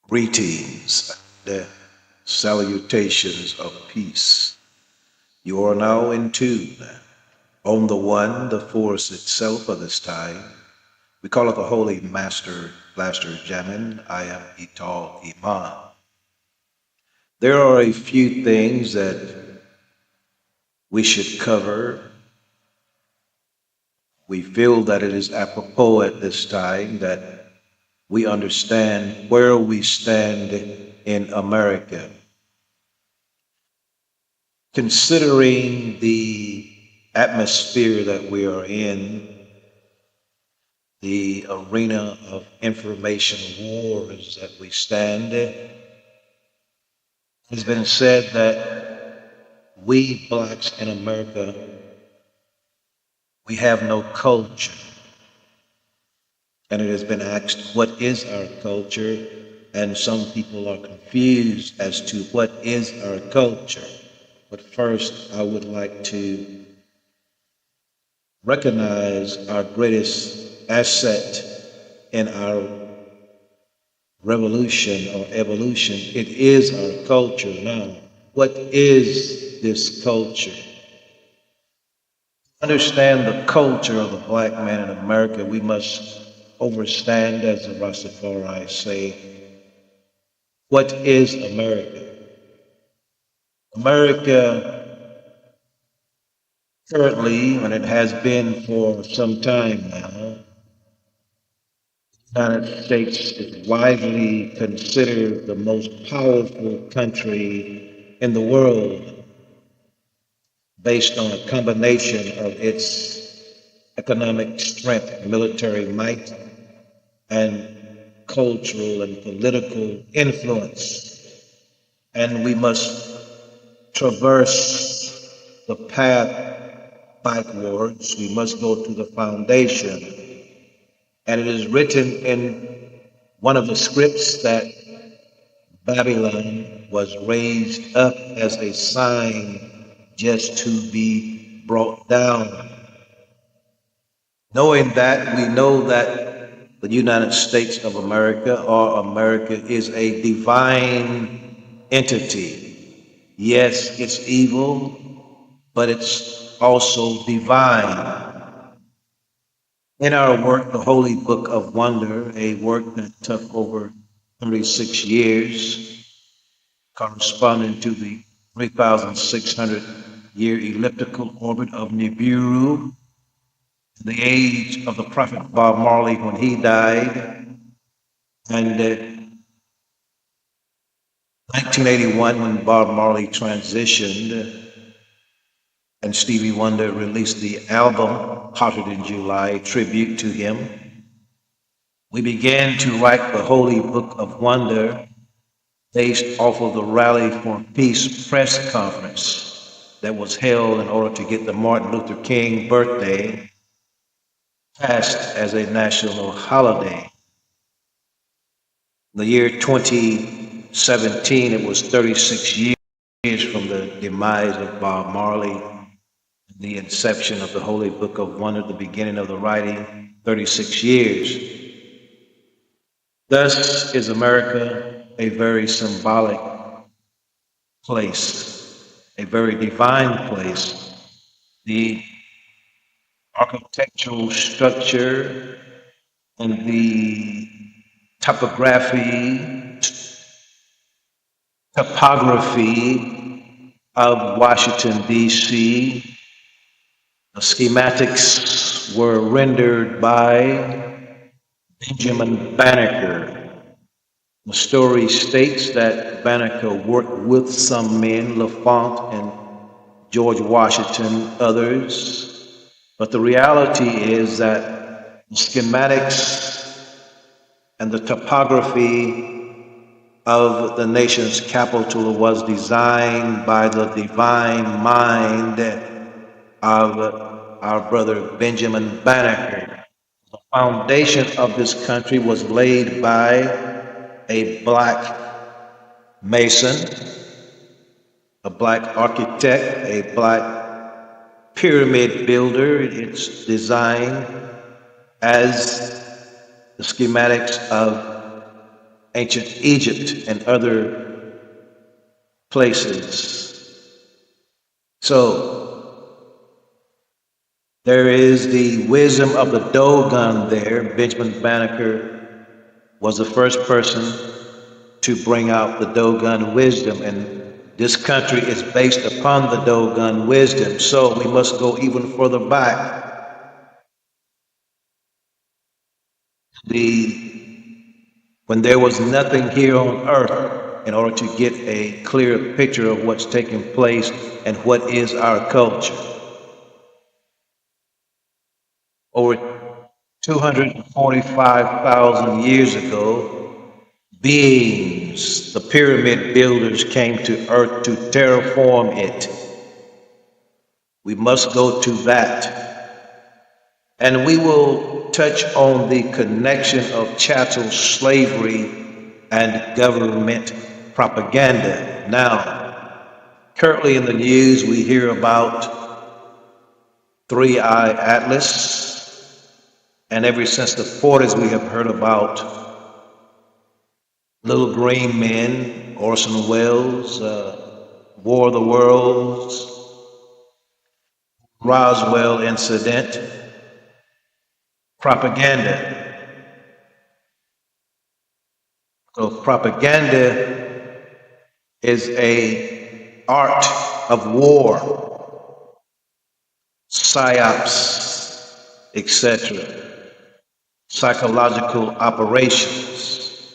Greetings and salutations of peace. You are now in tune on the one, the force itself of this time. We call it the Holy Master Blaster Jamin. I am Ital Iman. There are a few things that we should cover. We feel that it is apropos at this time that we understand where we stand in America. Considering the atmosphere that we are in, the arena of information wars that we stand in, it's been said that we blacks in America, we have no culture. And it has been asked, what is our culture? And some people are confused as to what is our culture. But first, I would like to recognize our greatest asset in our revolution or evolution. It is our culture now. What is this culture? Understand the culture of the black man in America, we must understand, as the Rastafari say, what is America? America currently, and it has been for some time now, the United States is widely considered the most powerful country in the world based on a combination of its economic strength, military might, and cultural and political influence. And we must traverse the path backwards. We must go to the foundation. And it is written in one of the scripts that Babylon was raised up as a sign just to be brought down. Knowing that, we know that the United States of America or America is a divine entity. Yes, it's evil, but it's also divine. In our work, the Holy Book of Wonder, a work that took over 36 years, corresponding to the 3,600 year elliptical orbit of Nibiru, the age of the prophet Bob Marley when he died, and 1981 when Bob Marley transitioned, and Stevie Wonder released the album Hotter Than July, tribute to him. We began to write the Holy Book of Wonder based off of the Rally for Peace press conference that was held in order to get the Martin Luther King birthday passed as a national holiday. In the year 2017, it was 36 years from the demise of Bob Marley, the inception of the Holy Book of Wonder, the beginning of the writing, 36 years. Thus is America a very symbolic place, a very divine place. The architectural structure and the topography, topography of Washington, D.C., the schematics were rendered by Benjamin Banneker. The story states that Banneker worked with some men, LaFont and George Washington, others, but the reality is that the schematics and the topography of the nation's capital was designed by the divine mind of our brother Benjamin Banneker. The foundation of this country was laid by a black mason, a black architect, a black pyramid builder. It's designed as the schematics of ancient Egypt and other places. So there is the wisdom of the Dogon there. Benjamin Banneker was the first person to bring out the Dogon wisdom, and this country is based upon the Dogon wisdom. So we must go even further back. The when there was nothing here on earth, in order to get a clear picture of what's taking place and what is our culture. Over 245,000 years ago, beings, the pyramid builders, came to earth to terraform it. We must go to that. And we will touch on the connection of chattel slavery and government propaganda. Now, currently in the news, we hear about Three-Eye Atlas, and ever since the 40s, we have heard about Little Green Men, Orson Welles, War of the Worlds, Roswell incident, propaganda. So propaganda is a art of war, psyops, etc., psychological operations.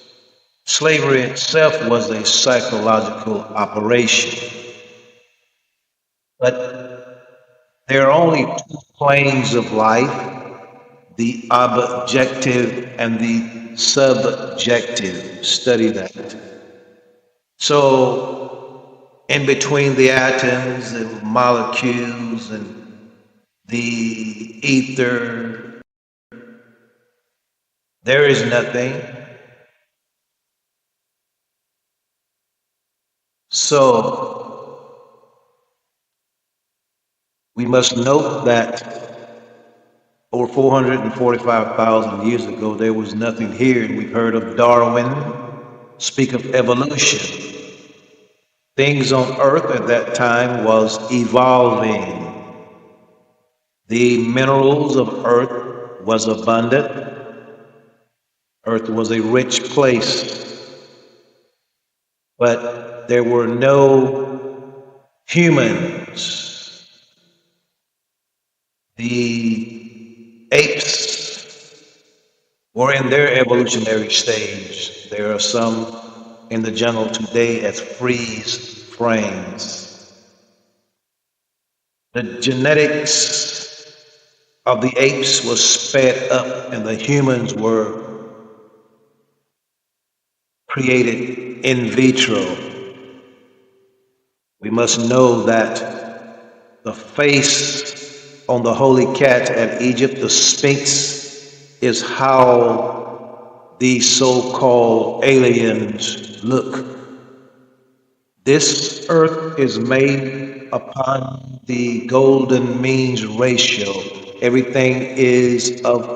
Slavery itself was a psychological operation. But there are only two planes of life, the objective and the subjective. Study that. So, in between the atoms and molecules and the ether, there is nothing. So, we must note that over 445,000 years ago, there was nothing here, and we've heard of Darwin speak of evolution. Things on earth at that time was evolving. The minerals of earth was abundant. Earth was a rich place, but there were no humans. The apes were in their evolutionary stage. There are some in the jungle today as freeze frames. The genetics of the apes was sped up, and the humans were created in vitro. We must know that the face on the holy cat at Egypt, the Sphinx, is how these so-called aliens look. This earth is made upon the golden means ratio. Everything is of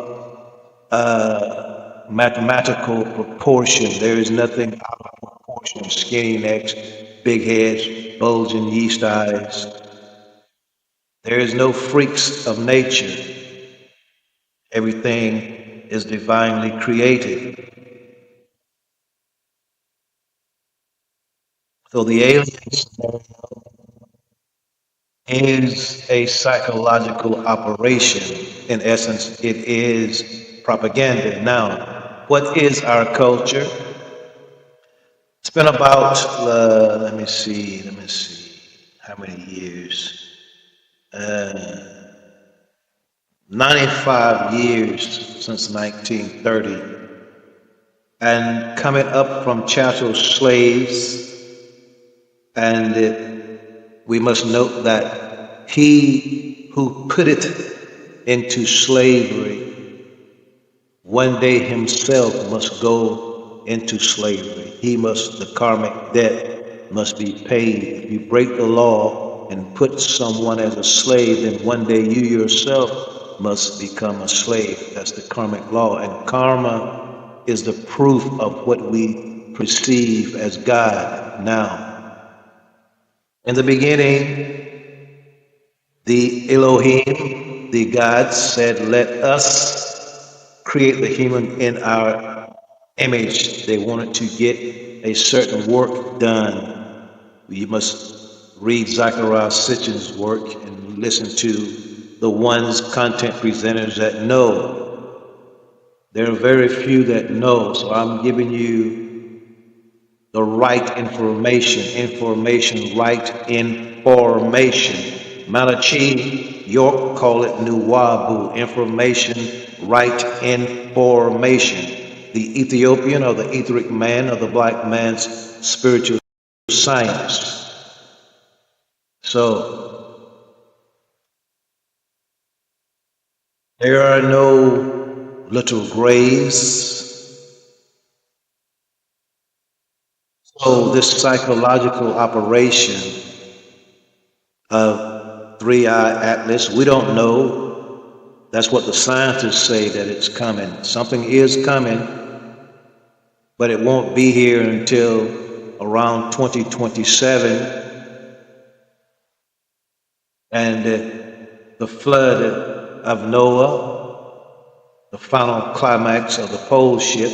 mathematical proportion. There is nothing out of proportion. Skinny necks, big heads, bulging yeast eyes. There is no freaks of nature. Everything is divinely created. So the aliens is a psychological operation. In essence, it is propaganda. Now, what is our culture? It's been about, let me see, how many years? 95 years since 1930. And coming up from chattel slaves, and we must note that he who put it into slavery one day himself must go into slavery. The karmic debt must be paid. If you break the law and put someone as a slave, then one day you yourself must become a slave. That's the karmic law. And karma is the proof of what we perceive as God now. In the beginning, the Elohim, the God, said, "Let us create the human in our image." They wanted to get a certain work done. You must read Zachariah Sitchin's work and listen to the ones content presenters that know. There are very few that know, so I'm giving you the right information, right information. Malachi York call it Nuwabu, information, right information. The Ethiopian or the etheric man or the black man's spiritual science. So there are no little grays. So this psychological operation of three-eye atlas, we don't know. That's what the scientists say, that it's coming. Something is coming, but it won't be here until around 2027. And the flood of Noah, the final climax of the pole ship,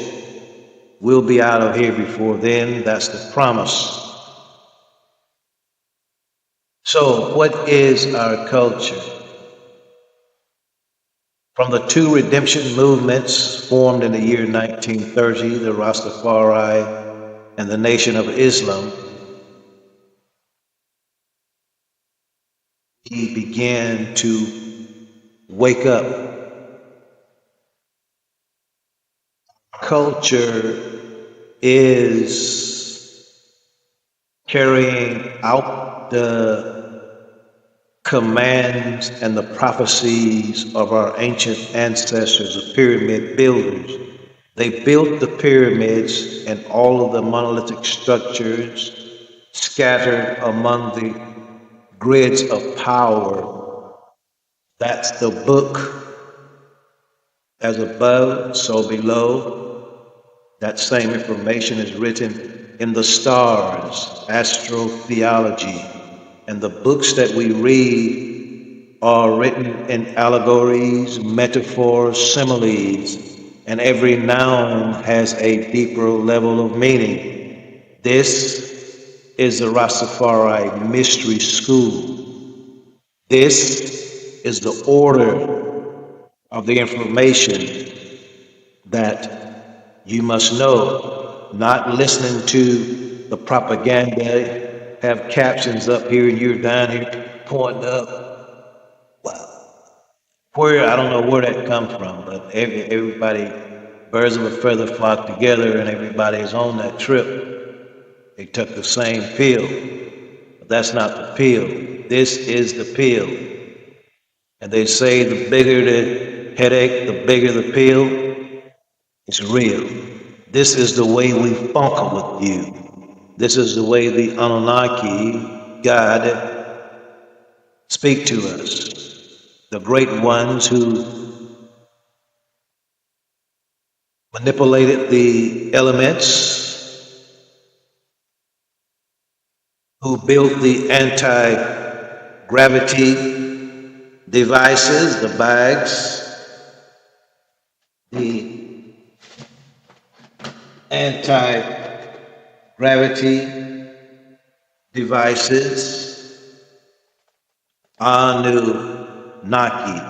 will be out of here before then. That's the promise. So what is our culture? From the two redemption movements formed in the year 1930, the Rastafari and the Nation of Islam, we began to wake up. Culture is carrying out the commands and the prophecies of our ancient ancestors, the pyramid builders. They built the pyramids and all of the monolithic structures scattered among the grids of power. That's the book, as above, so below. That same information is written in the stars, astrotheology. And the books that we read are written in allegories, metaphors, similes, and every noun has a deeper level of meaning. This is the Rastafari Mystery School. This is the order of the information that you must know, not listening to the propaganda, have captions up here and you're down here pointing up. Wow. Where, I don't know where that comes from, but everybody, birds of a feather flock together and everybody's on that trip. They took the same pill, but that's not the pill. This is the pill. And they say the bigger the headache, the bigger the pill. It's real. This is the way we funk with you. This is the way the Anunnaki, God, speak to us. The great ones who manipulated the elements, who built the anti-gravity devices, the bags, the anti-gravity devices, Anunnaki.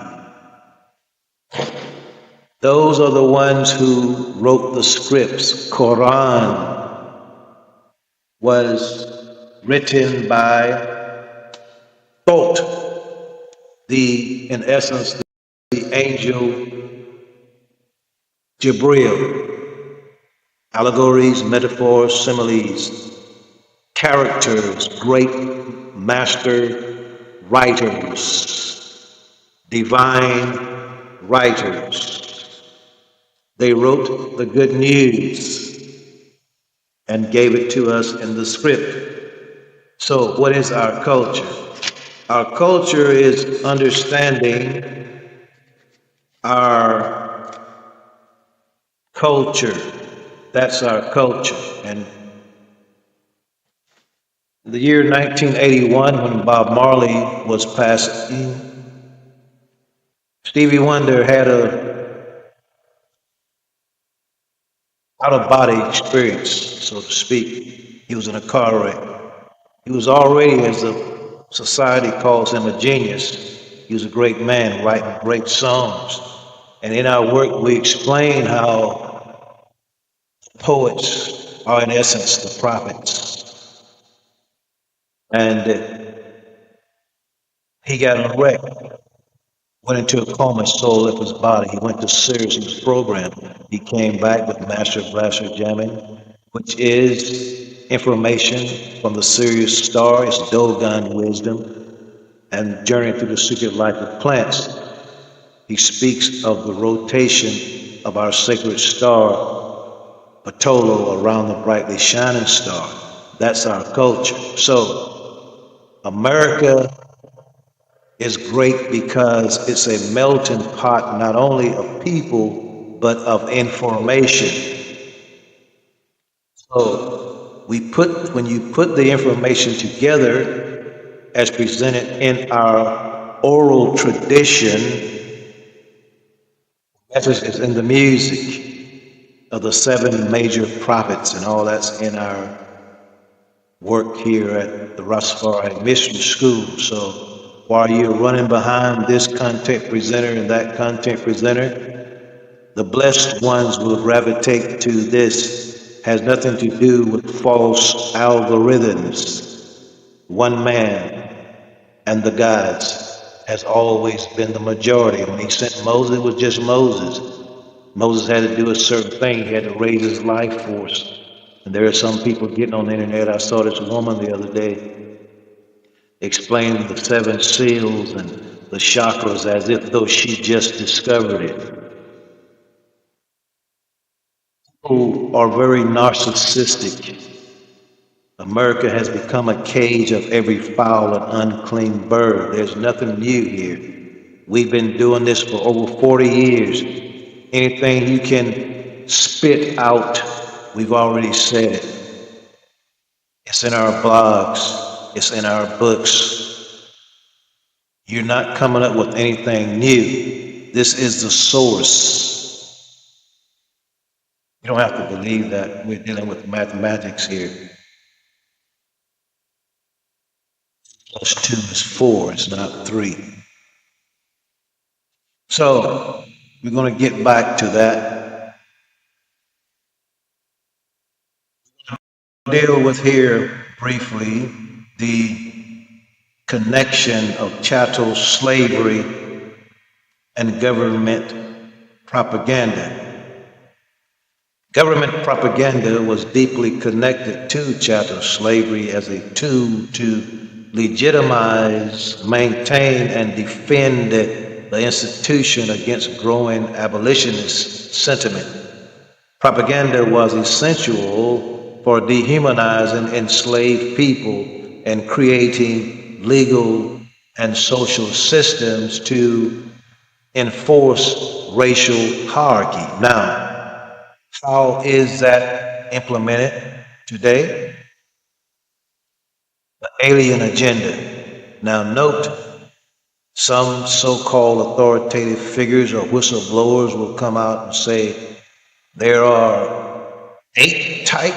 Those are the ones who wrote the scripts. Quran was written by Thoth, in essence, the angel Jibril. Allegories, metaphors, similes, characters, great master writers, divine writers. They wrote the good news and gave it to us in the script. So what is our culture? Our culture is understanding our culture. That's our culture. And in the year 1981, when Bob Marley was passing, Stevie Wonder had a out-of-body experience, so to speak. He was in a car wreck. He was already, as the society calls him, a genius. He was a great man, writing great songs. And in our work, we explain how poets are, in essence, the prophets. And he got in a wreck, went into a coma, soul left his body. He went to Sirius, he was programmed. He came back with Master Blaster jamming, which is information from the Sirius star. It's Dogon wisdom. And journeying through the secret life of plants, he speaks of the rotation of our sacred star, Patolo, around the brightly shining star. That's our culture. So, America is great because it's a melting pot not only of people but of information. So when you put the information together as presented in our oral tradition, that is in the music of the seven major prophets, and all that's in our work here at the Rastafari Mission School. So while you're running behind this content presenter and that content presenter, the blessed ones will gravitate to this. Has nothing to do with false algorithms. One man and the gods has always been the majority. When he sent Moses, it was just Moses. Moses had to do a certain thing. He had to raise his life force. And there are some people getting on the internet. I saw this woman the other day explaining the seven seals and the chakras as if though she just discovered it. People are very narcissistic. America has become a cage of every foul and unclean bird. There's nothing new here. We've been doing this for over 40 years. Anything you can spit out, we've already said it. It's in our blogs, it's in our books. You're not coming up with anything new. This is the source. You don't have to believe that. We're dealing with mathematics here. Plus 2 is 4, it's not 3. So, we're going to get back to that. Deal with here briefly the connection of chattel slavery and government propaganda. Government propaganda was deeply connected to chattel slavery as a tool to legitimize, maintain, and defend the institution against growing abolitionist sentiment. Propaganda was essential for dehumanizing enslaved people and creating legal and social systems to enforce racial hierarchy. Now, how is that implemented today? The alien agenda. Now, note, some so-called authoritative figures or whistleblowers will come out and say there are 8 type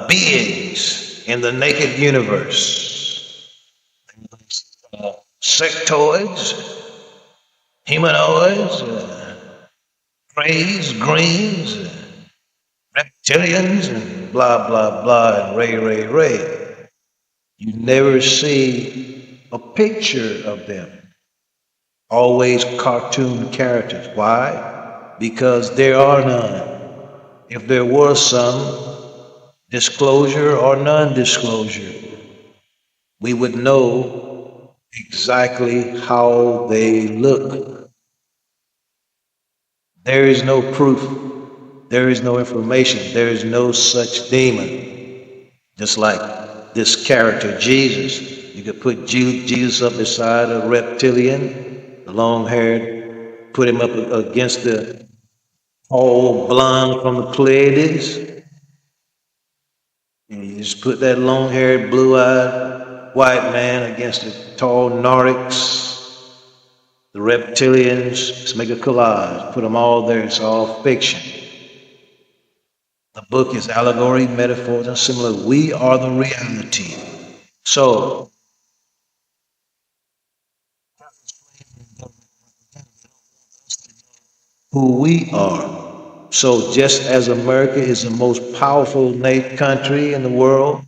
beings in the naked universe. Sectoids, humanoids, grays, greens, reptilians, and blah, blah, blah, and ray. You never see a picture of them. Always cartoon characters. Why? Because there are none. If there was some, disclosure or non-disclosure, we would know exactly how they look. There is no proof. There is no information. There is no such demon. Just like this character, Jesus. You could put Jesus up beside a reptilian, the long-haired, put him up against the tall blonde from the Pleiades. And you just put that long-haired, blue-eyed white man against the tall Nordics, the reptilians. Just make a collage. Put them all there. It's all fiction. The book is allegory, metaphors, and similar. We are the reality. So, who we are. So, just as America is the most powerful country in the world,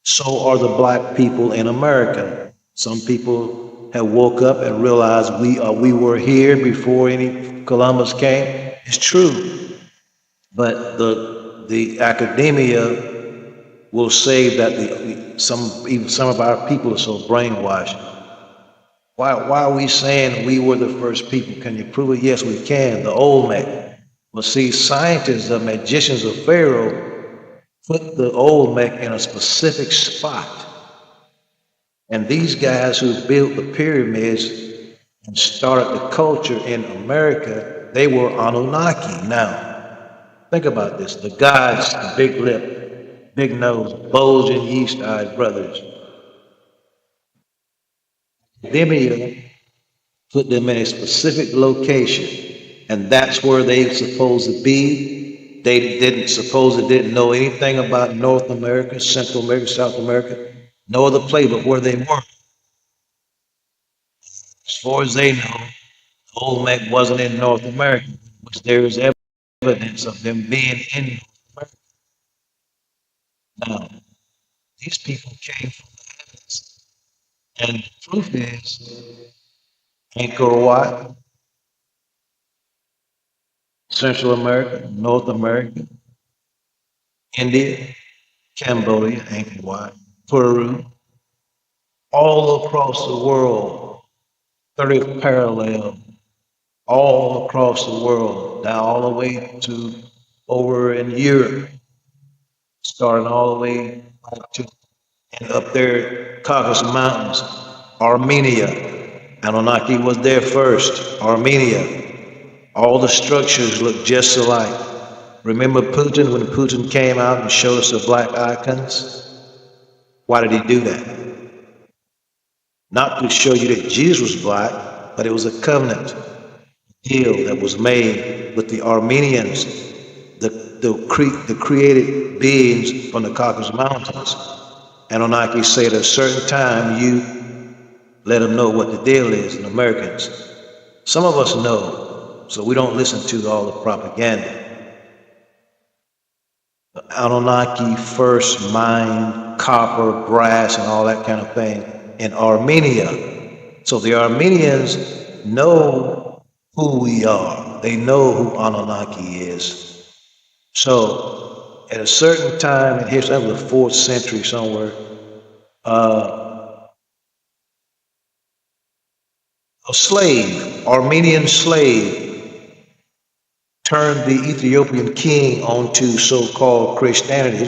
so are the black people in America. Some people have woke up and realized we were here before any Columbus came. It's true, but the academia will say that even some of our people are so brainwashed. Why are we saying we were the first people? Can you prove it? Yes, we can. The Olmec. Well, see, scientists, the magicians of Pharaoh, put the Olmec in a specific spot. And these guys who built the pyramids and started the culture in America, they were Anunnaki. Now, think about this. The gods, the big lip, big nose, bulging yeast-eyed brothers. Academia put them in a specific location, and that's where they supposed to be. They didn't know anything about North America, Central America, South America, no other place but where they were. As far as they know, Olmec wasn't in North America, which there is evidence of them being in North America. Now, these people came from the heavens, and the truth is, Angkor Wat, Central America, North America, India, Cambodia, Angkor Wat, Peru, all across the world, 30th parallel, all across the world, down all the way to over in Europe, starting all the way back to and up there, Caucasus Mountains, Armenia. Anunnaki was there first, Armenia. All the structures look just alike. Remember Putin when Putin came out and showed us the black icons? Why did he do that? Not to show you that Jesus was black, but it was a covenant deal that was made with the Armenians, the created beings from the Caucasus Mountains. Anunnaki say at a certain time, you let them know what the deal is, and Americans. Some of us know, so we don't listen to all the propaganda. The Anunnaki first mined copper, brass, and all that kind of thing in Armenia. So the Armenians know who we are. They know who Anunnaki is. So at a certain time in history, that was the 4th century somewhere, a slave, Armenian slave, turned the Ethiopian king onto so-called Christianity.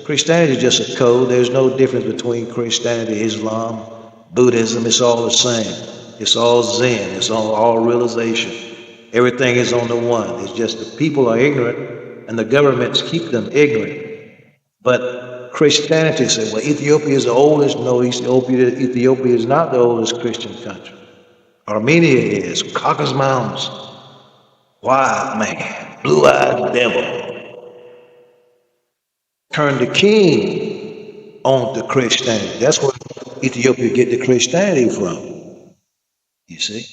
Christianity is just a code. There's no difference between Christianity, Islam, Buddhism. It's all the same. It's all Zen. It's all realization. Everything is on the one. It's just the people are ignorant, and the governments keep them ignorant. But Christianity said, well, Ethiopia is the oldest. No, Ethiopia is not the oldest Christian country. Armenia is. Caucasus Mountains. Wild man, blue-eyed devil, turned the king on to Christianity. That's where Ethiopia get the Christianity from. You see?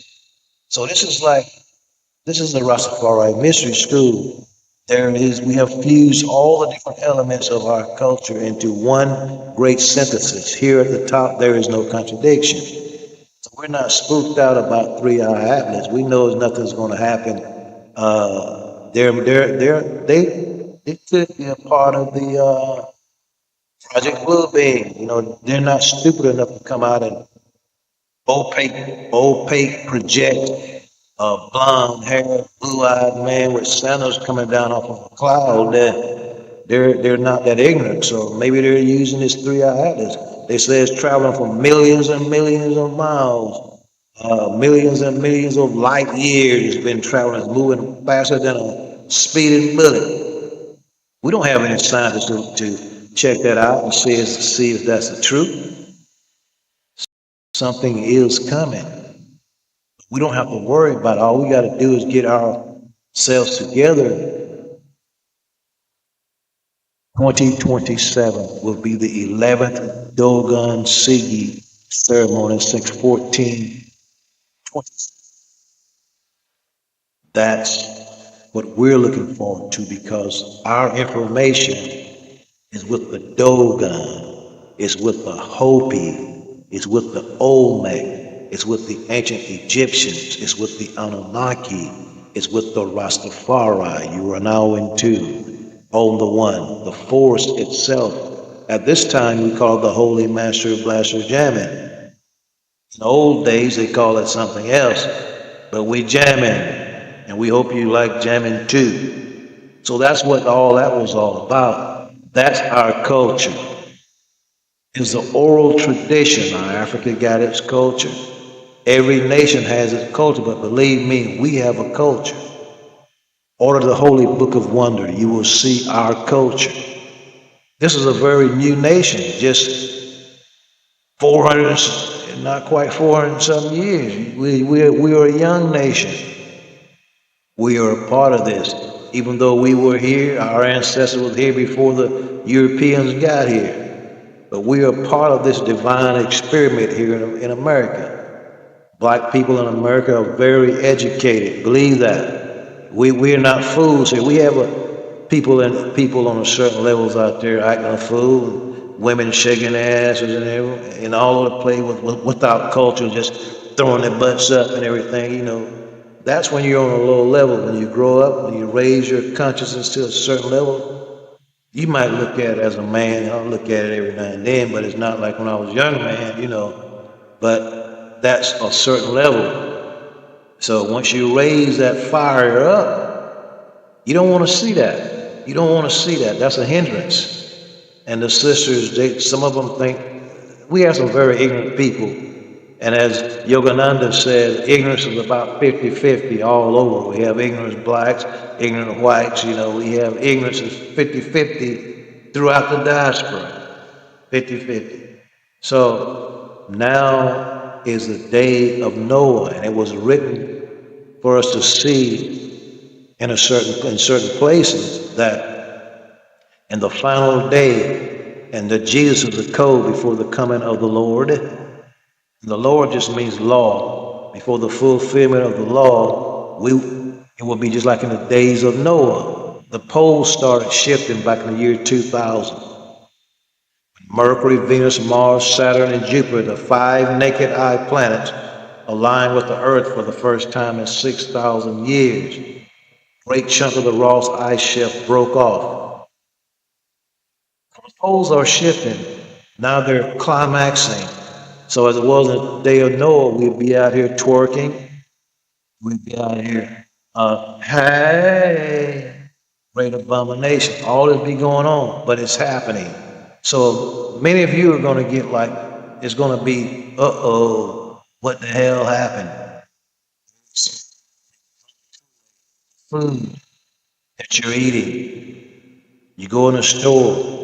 So this is the Rastafari mystery school. We have fused all the different elements of our culture into one great synthesis. Here at the top, there is no contradiction. So we're not spooked out about 3-hour atlas. We know nothing's going to happen. They could be a part of the Project Bluebeam. You know, they're not stupid enough to come out and opaque project a blonde hair, blue-eyed man with sandals coming down off of a cloud. They're not that ignorant. So maybe they're using this 3-hour atlas. They say it's traveling for millions and millions of miles. Millions and millions of light years. It's been traveling, it's moving faster than a speeding bullet. We don't have any scientists check that out and see if that's the truth. Something is coming. We don't have to worry about it. All we got to do is get ourselves together. 2027 will be the 11th Dogon Sigi ceremony since 1420. That's what we're looking forward to because our information is with the Dogon, is with the Hopi, is with the Olmec, is with the ancient Egyptians, is with the Anunnaki, is with the Rastafari. You are now into on the one, the force itself. At this time, we call it the Holy Master Blaster Jamming. In the old days, they call it something else, but we jamming, and we hope you like jamming too. So that's what all that was all about. That's our culture. It's the oral tradition. Our Africa got its culture. Every nation has its culture, but believe me, we have a culture. Order the Holy Book of Wonder. You will see our culture. This is a very new nation, just 400, not quite 400 and some years. We are a young nation. We are a part of this. Even though we were here, our ancestors were here before the Europeans got here. But we are part of this divine experiment here in America. Black people in America are very educated. Believe that. We're not fools here. We have people on a certain levels out there acting a fool, and women shaking their asses and everything, and all over the place without culture, just throwing their butts up and everything. That's when you're on a low level. When you grow up, when you raise your consciousness to a certain level, you might look at it as a man. I'll look at it every now and then, but it's not like when I was a young man. But that's a certain level. So once you raise that fire up, you don't want to see that. You don't want to see that. That's a hindrance. And the sisters, some of them think, we have some very ignorant people. And as Yogananda said, ignorance is about 50-50 all over. We have ignorant blacks, ignorant whites, we have ignorance is 50-50 throughout the diaspora, 50-50. So now is the day of Noah, and it was written for us to see in certain places that in the final day, and that Jesus is the code before the coming of the Lord. And the Lord just means law. Before the fulfillment of the law, it will be just like in the days of Noah. The poles started shifting back in the year 2000. Mercury, Venus, Mars, Saturn, and Jupiter, the 5 naked eye planets, aligned with the Earth for the first time in 6,000 years. Great chunk of the Ross ice shelf broke off. The poles are shifting. Now they're climaxing. So as it was in the day of Noah, we'd be out here twerking. We'd be out here, hey, great abomination. All this be going on, but it's happening. So many of you are going to get like, it's going to be, uh-oh, what the hell happened? Food that you're eating. You go in a store,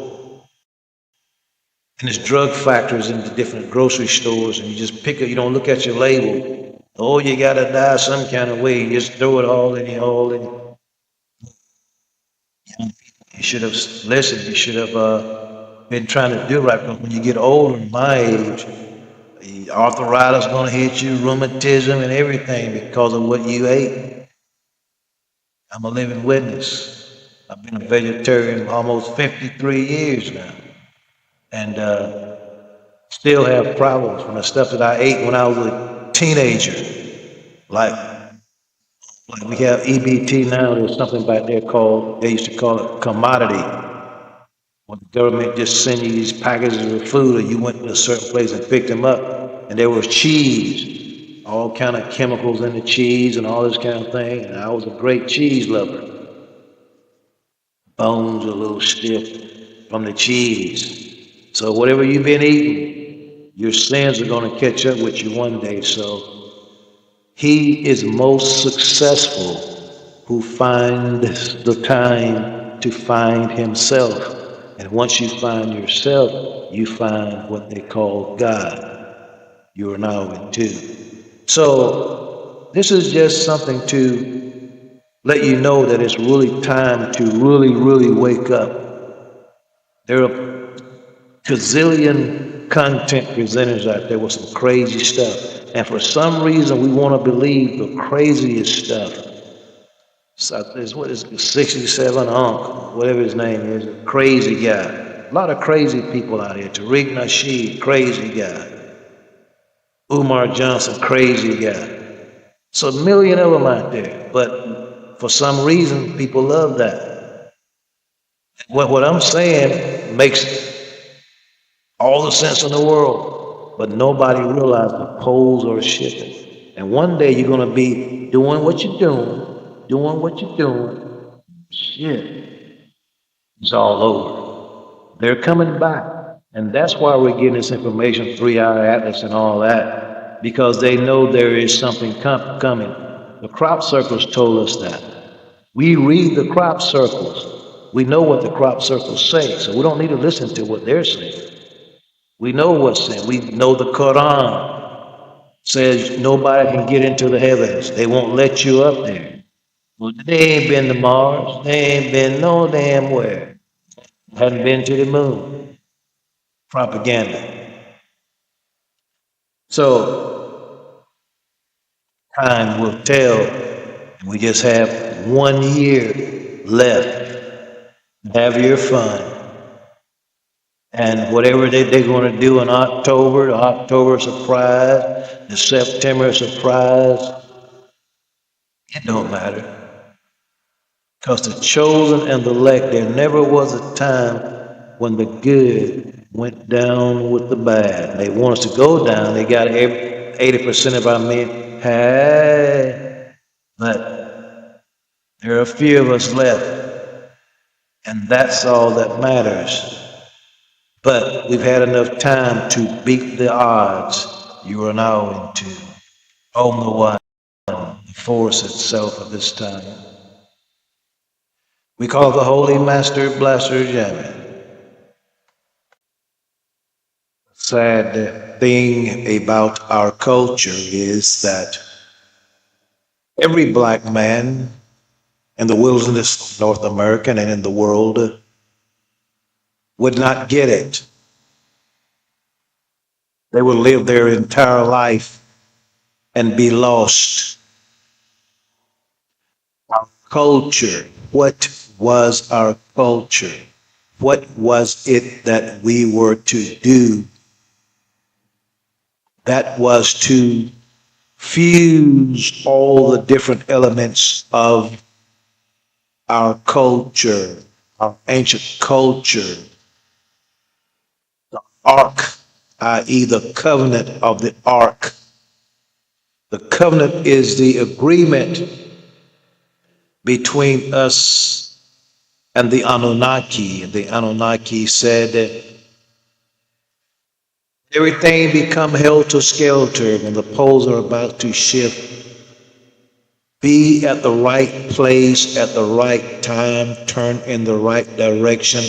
and there's drug factories in the different grocery stores, and you just pick it, you don't look at your label. Oh, you gotta die some kind of way. You just throw it all in your hole. You should have listened. You should have been trying to do right. Because when you get older, my age, arthritis is gonna hit you, rheumatism and everything because of what you ate. I'm a living witness. I've been a vegetarian almost 53 years now, and still have problems from the stuff that I ate when I was a teenager. Like we have EBT now, there's something back there they used to call it commodity. When the government just sent you these packages of food, or you went to a certain place and picked them up, and there was cheese, all kind of chemicals in the cheese and all this kind of thing. And I was a great cheese lover. Bones are a little stiff from the cheese. So whatever you've been eating, your sins are going to catch up with you one day. So he is most successful who finds the time to find himself. And once you find yourself, you find what they call God. You are now in two. So this is just something to let you know that it's really time to really wake up. There are gazillion content presenters out there with some crazy stuff. And for some reason, we want to believe the craziest stuff. So there's, what is it, 67 Unc, whatever his name is, a crazy guy. A lot of crazy people out here. Tariq Nasheed, crazy guy. Umar Johnson, crazy guy. So a million of them out there. But for some reason, people love that. What I'm saying makes all the sense in the world, but nobody realized the poles are shifting. And one day you're gonna be doing what you're doing what you're doing. Shit, it's all over. They're coming back, and that's why we're getting this information, 3-hour atlas and all that, because they know there is something coming. The crop circles told us that. We read the crop circles. We know what the crop circles say, so we don't need to listen to what they're saying. We know what's in. We know the Quran says nobody can get into the heavens. They won't let you up there. Well, they ain't been to Mars. They ain't been no damn where. Hadn't been to the moon. Propaganda. So time will tell. We just have 1 year left. Have your fun. And whatever they're going to do in October, the October surprise, the September surprise, it don't matter. Because the chosen and the elect, there never was a time when the good went down with the bad. They want us to go down. They got 80% of our men. Hey, but there are a few of us left, and that's all that matters. But we've had enough time to beat the odds. You are now into Om the One, the force itself of this time. We call the Holy Master Blaster Jamming. Sad thing about our culture is that every black man in the wilderness of North America and in the world would not get it. They would live their entire life and be lost. Our culture, what was our culture? What was it that we were to do? That was to fuse all the different elements of our culture, our ancient culture, the ark, i.e., the covenant of the ark. The covenant is the agreement between us and the Anunnaki. The Anunnaki said, everything become helter-skelter when the poles are about to shift. Be at the right place at the right time, turn in the right direction,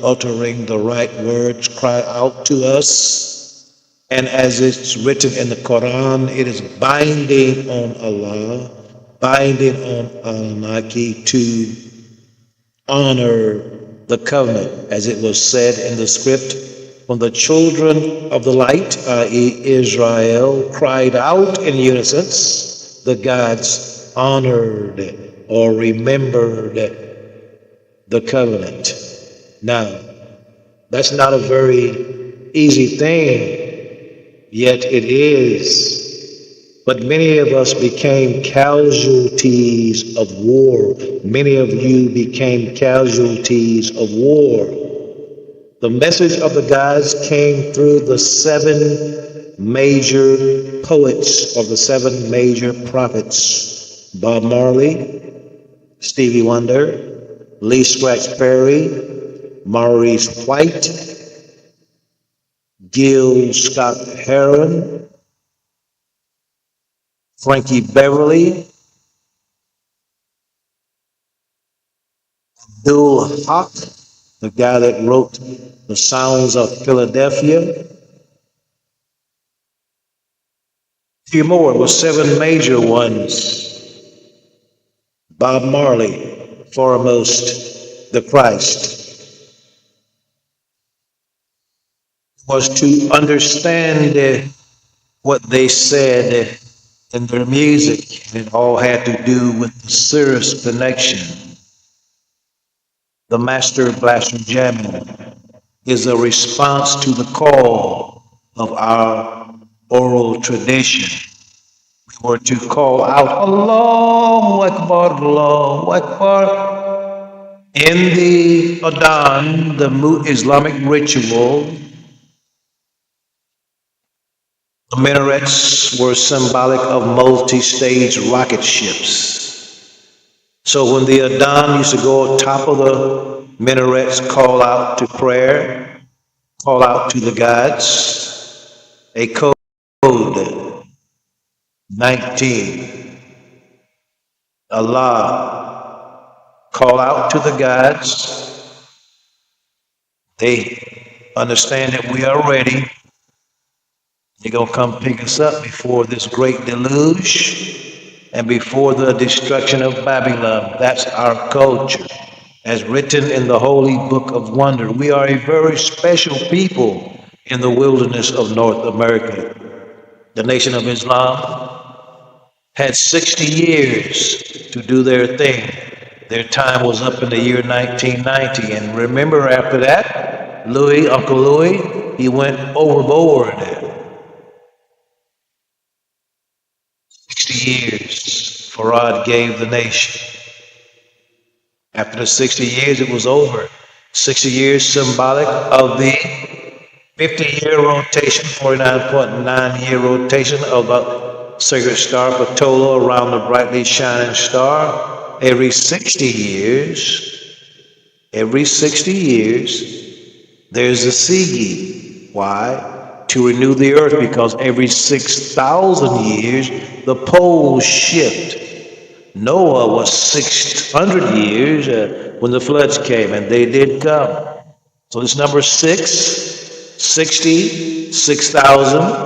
uttering the right words, cry out to us. And as it's written in the Quran, it is binding on Allah, binding on Anunnaki to honor the covenant, as it was said in the script, when the children of the light, i.e. Israel, cried out in unison, the gods honored or remembered the covenant. Now, that's not a very easy thing, yet it is. But many of us became casualties of war. Many of you became casualties of war. The message of the gods came through the 7 major poets or the 7 major prophets. Bob Marley, Stevie Wonder, Lee Scratch Perry, Maurice White, Gil Scott-Heron, Frankie Beverly, Abdul Haq, the guy that wrote the Sounds of Philadelphia. A few more, it was seven major ones. Bob Marley, foremost, the Christ, was to understand what they said in their music. And it all had to do with the Cirrus connection. The Master Blaster Jamming is a response to the call of our oral tradition. We were to call out Allahu Akbar, Allahu Akbar. In the Adhan, the Islamic ritual, the minarets were symbolic of multi-stage rocket ships. So when the Adhan used to go on top of the minarets, call out to prayer, call out to the gods, a code 19, Allah, call out to the gods. They understand that we are ready. They're going to come pick us up before this great deluge and before the destruction of Babylon. That's our culture, as written in the Holy Book of Wonder. We are a very special people in the wilderness of North America. The Nation of Islam had 60 years to do their thing. Their time was up in the year 1990. And remember, after that, Uncle Louis, he went overboard. 60 years, Farad gave the nation. After the 60 years, it was over. 60 years symbolic of the 50-year rotation, 49.9-year rotation of the sacred star Patola around the brightly shining star. Every 60 years, there's a Sigi. Why? To renew the earth, because every 6,000 years, the poles shift. Noah was 600 years when the floods came, and they did come. So this number 6, 60, 6,000.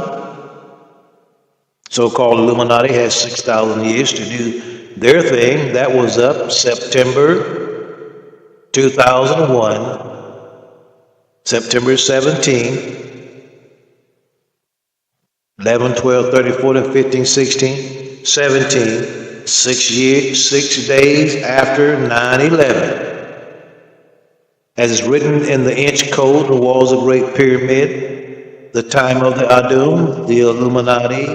So-called Illuminati has 6,000 years to do their thing. That was up September 2001, September 17, 11, 12, 13, 14, 15, 16, 17, 6 years, 6 days after 9/11. As is written in the inch code, the walls of the Great Pyramid, the time of the Adum, the Illuminati,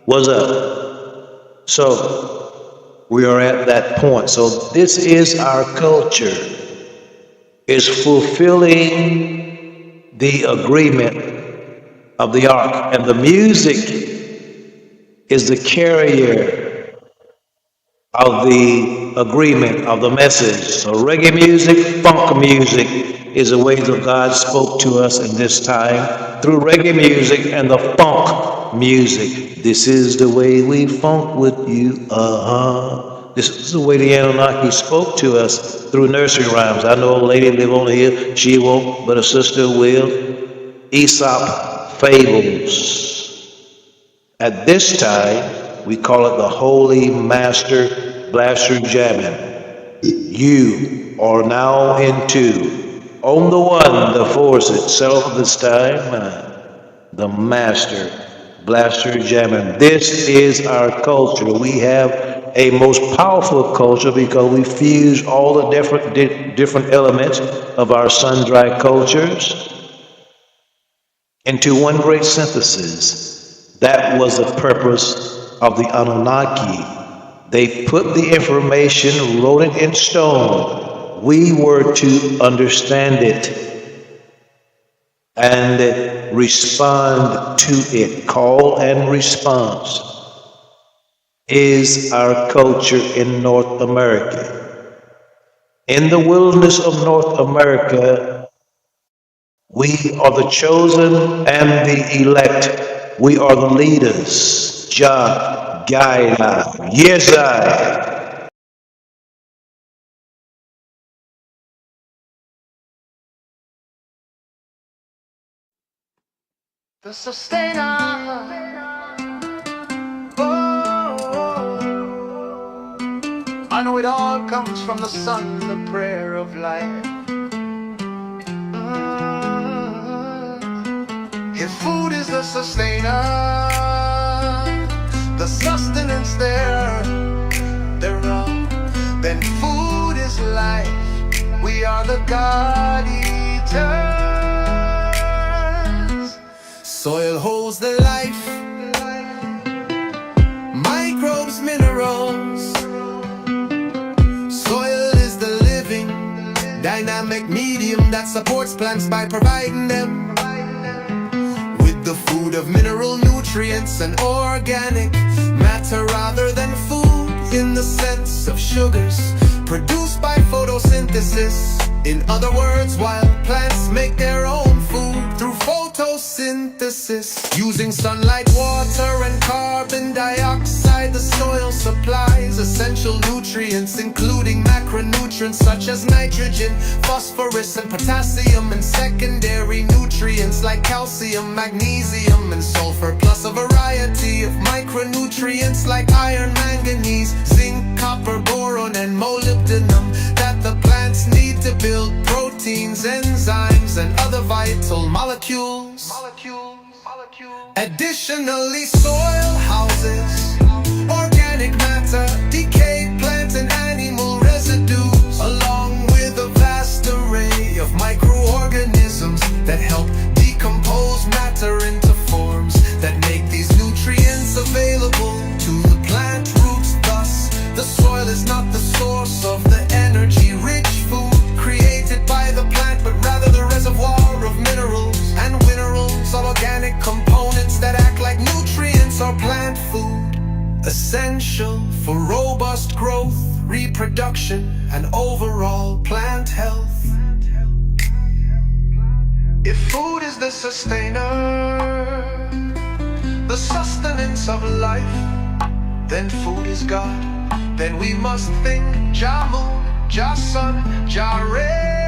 was up. So we are at that point. So this is our culture, is fulfilling the agreement of the ark, and the music is the carrier of the agreement of the message. So reggae music, funk music is the ways that God spoke to us in this time through reggae music and the funk music. This is the way we funk with you. This is the way the Anunnaki spoke to us through nursery rhymes. I know a lady live on the hill, she won't, but a sister will. Aesop fables. At this time, we call it the Holy Master Blaster Jamming. You are now into, on the one, the force itself this time, the Master Blaster Jamming. This is our culture. We have a most powerful culture because we fuse all the different elements of our sun-dry cultures into one great synthesis. That was the purpose of the Anunnaki. They put the information, wrote it in stone. We were to understand it and respond to it. Call and response is our culture in North America. In the wilderness of North America, we are the chosen and the elect. We are the leaders. Jah, guide us. Yes, I. the sustainer. Oh, I know it all comes from the sun, the prayer of life. If food is the sustainer, the sustenance thereof, then food is life. We are the God eaters. Soil holds the life, microbes, minerals. Soil is the living, dynamic medium that supports plants by providing them with the food of mineral nutrients and organic matter rather than food in the sense of sugars produced by photosynthesis. In other words, while plants make their own food through photosynthesis, using sunlight, water, and carbon dioxide, the soil supplies essential nutrients, including macronutrients such as nitrogen, phosphorus, and potassium, and secondary nutrients like calcium, magnesium, and sulfur, plus a variety of micronutrients like iron, manganese, zinc, copper, boron, and molybdenum that the plants need to build proteins, enzymes, and other vital molecules. Additionally, soil houses organic matter, decayed plant and animal residues, along with a vast array of microorganisms that help decompose matter into forms that make these nutrients available to the plant roots. Thus, the soil is not the source of the energy-rich food created by the plant, but rather the reservoir of minerals and minerals of organic components that act like nutrients or plant food, essential for robust growth, reproduction, and overall plant health. If food is the sustainer, the sustenance of life, then food is God. Then we must think Jah Moon, Jah Sun, Jah Rain.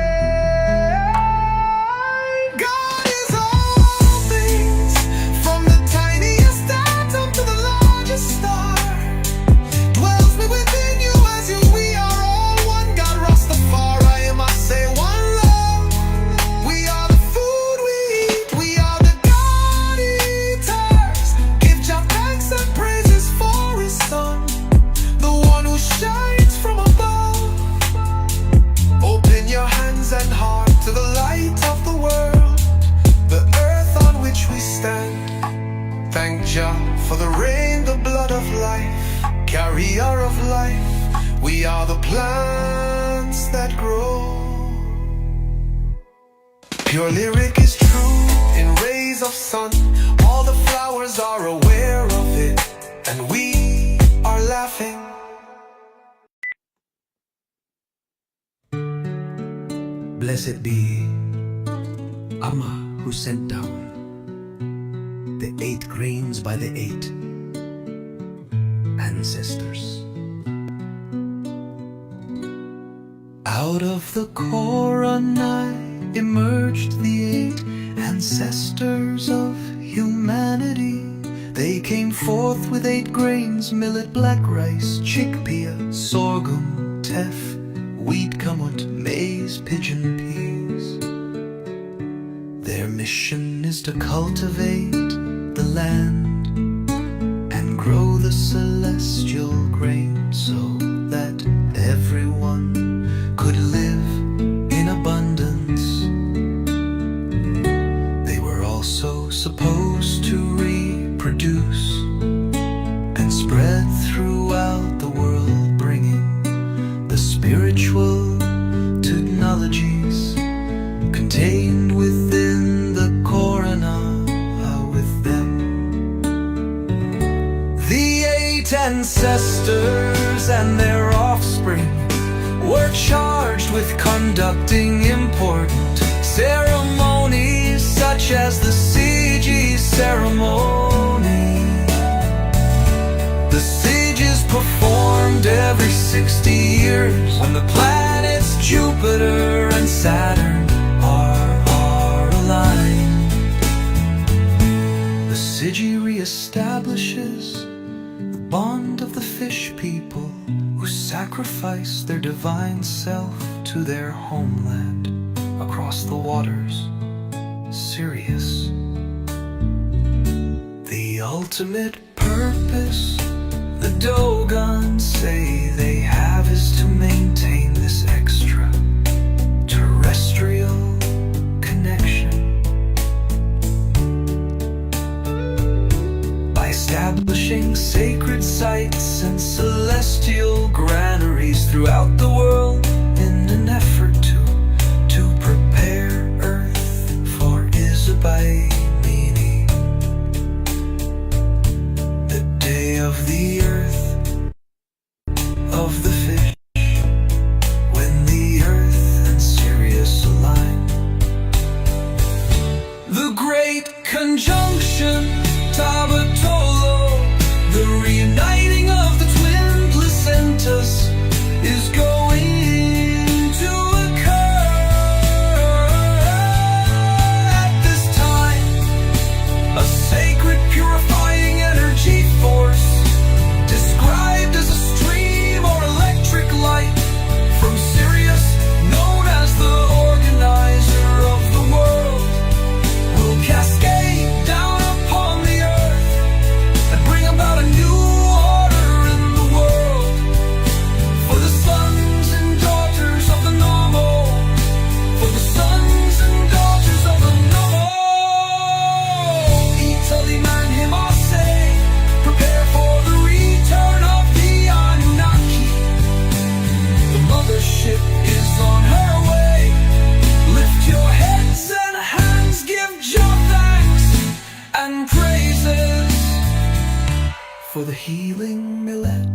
God is all things, from the tiniest atom to the largest star. Dwells within you as you, we are all one God. Rastafari, I must say one love. We are the food we eat, we are the God eaters. Give Jah thanks and praises for His Son, the one who shines from above. Open your hands and heart to the light of the world, the earth on which we stand. Thank Jah for the rain, the blood of life, carrier of life. We are the plants that grow. Pure lyric is true in rays of sun. All the flowers are aware of it, and we are laughing. Blessed be Allah who sent down the 8 grains by the 8 ancestors. Out of the Quran emerged the 8 ancestors of humanity. They came forth with 8 grains: millet, black rice, chickpea, sorghum, teff, wheat, kamut, maize, pigeon peas. Their mission is to cultivate the land and grow the celestial grain so that everyone could live in abundance. They were also supposed to reproduce and spread throughout the world, bringing the spiritual technologies contained within the Quran with them. The 8 ancestors and their offspring were charged with conducting important ceremonies such as the Siji ceremony. The Sij is performed every 60 years when the planets Jupiter and Saturn are aligned. establishes the bond of the fish people who sacrifice their divine self to their homeland across the waters, Sirius. The ultimate purpose the Dogon say they have is to maintain this extra terrestrial connection by establishing sacred sites and celestial granaries throughout the world in an effort to prepare Earth for Izabai, the day of the Earth, of the fish, when the Earth and Sirius align. The Great Conjunction, Tabatolo, the reuniting of the twin placentas is going to occur at this time. A sacred purifying energy force described as a stream or electric light from Sirius, known as the organizer of the world, will cascade down upon the earth and bring about a new order in the world for the sons and daughters of the normal, for the sons and daughters of the normal. Ital Iman him I say, prepare for the return of the Anunnaki. The mothership is on her way. Lift your heads and hands, give your thanks and praises for the healing millet